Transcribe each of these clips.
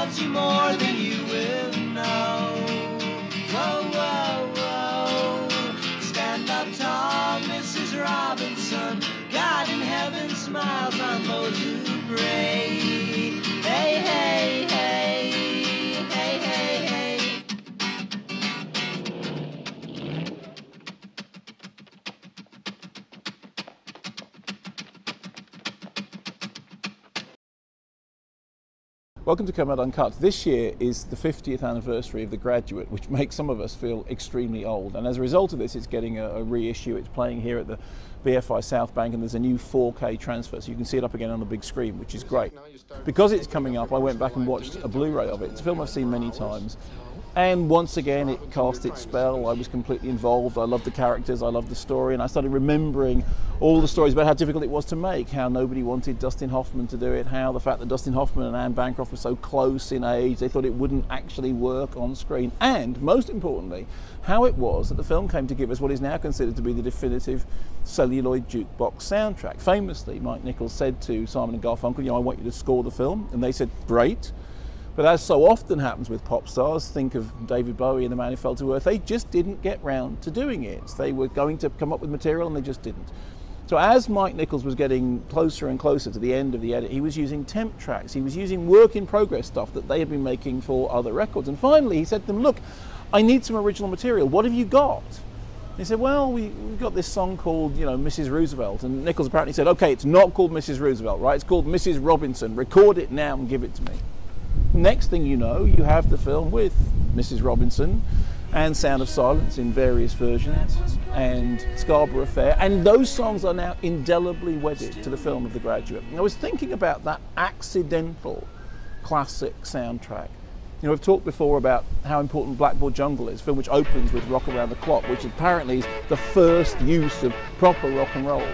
loves you more than you will know. Whoa, whoa, whoa. Stand up tall, Mrs. Robinson. God in heaven smiles on those who pray. Hey, hey, hey, hey, hey, hey. Welcome to Kermode Uncut. This year is the 50th anniversary of The Graduate, which makes some of us feel extremely old. And as a result of this, it's getting a reissue. It's playing here at the BFI South Bank, and there's a new 4K transfer, so you can see it up again on the big screen, which is great. Because it's coming up, I went back and watched a Blu-ray of it. It's a film I've seen many times. And once again, it cast its spell. I was completely involved. I loved the characters, I loved the story, and I started remembering all the stories about how difficult it was to make, how nobody wanted Dustin Hoffman to do it, how the fact that Dustin Hoffman and Anne Bancroft were so close in age, they thought it wouldn't actually work on screen, and most importantly, how it was that the film came to give us what is now considered to be the definitive celluloid jukebox soundtrack. Famously, Mike Nichols said to Simon and Garfunkel, you know, I want you to score the film, and they said, great. But as so often happens with pop stars, think of David Bowie and The Man Who Fell to Earth, they just didn't get round to doing it. They were going to come up with material and they just didn't. So as Mike Nichols was getting closer and closer to the end of the edit, he was using temp tracks, he was using work in progress stuff that they had been making for other records. And finally he said to them, look, I need some original material, what have you got? He said, well, we've got this song called, you know, Mrs. Roosevelt. And Nichols apparently said, okay, it's not called Mrs. Roosevelt, right? It's called Mrs. Robinson. Record it now and give it to me. Next thing you know, you have the film with Mrs. Robinson and Sound of Silence in various versions and Scarborough Affair, and those songs are now indelibly wedded to the film of The Graduate. And I was thinking about that accidental classic soundtrack. You know, we've talked before about how important Blackboard Jungle is, a film which opens with Rock Around the Clock, which apparently is the first use of proper rock and roll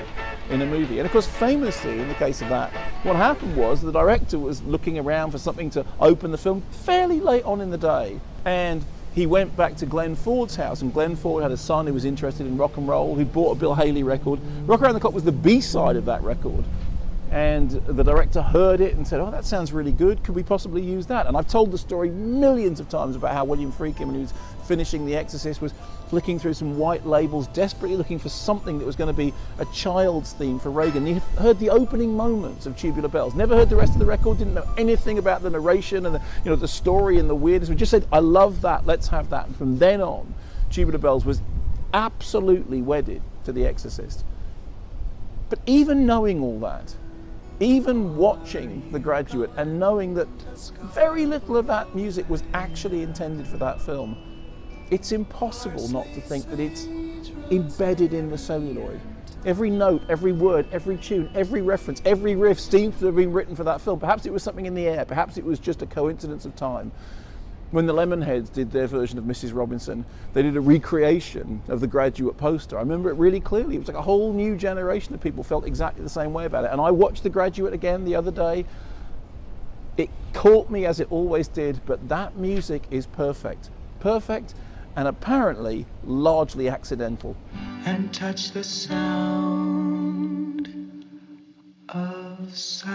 in a movie. And of course, famously, in the case of that, what happened was the director was looking around for something to open the film fairly late on in the day, and he went back to Glenn Ford's house, and Glenn Ford had a son who was interested in rock and roll, who bought a Bill Haley record. Rock Around the Clock was the B-side of that record, and the director heard it and said, oh, that sounds really good, could we possibly use that? And I've told the story millions of times about how William Friedkin, when he was finishing The Exorcist, was flicking through some white labels, desperately looking for something that was going to be a child's theme for Reagan. He heard the opening moments of Tubular Bells, never heard the rest of the record, didn't know anything about the narration and the story and the weirdness. We just said, I love that, let's have that. And from then on, Tubular Bells was absolutely wedded to The Exorcist. But even knowing all that, even watching The Graduate and knowing that very little of that music was actually intended for that film, it's impossible not to think that it's embedded in the celluloid. Every note, every word, every tune, every reference, every riff seems to have been written for that film. Perhaps it was something in the air, perhaps it was just a coincidence of time. When the Lemonheads did their version of Mrs. Robinson, they did a recreation of the Graduate poster. I remember it really clearly. It was like a whole new generation of people felt exactly the same way about it. And I watched The Graduate again the other day. It caught me as it always did, but that music is perfect. Perfect and apparently largely accidental. And touch the sound of silence.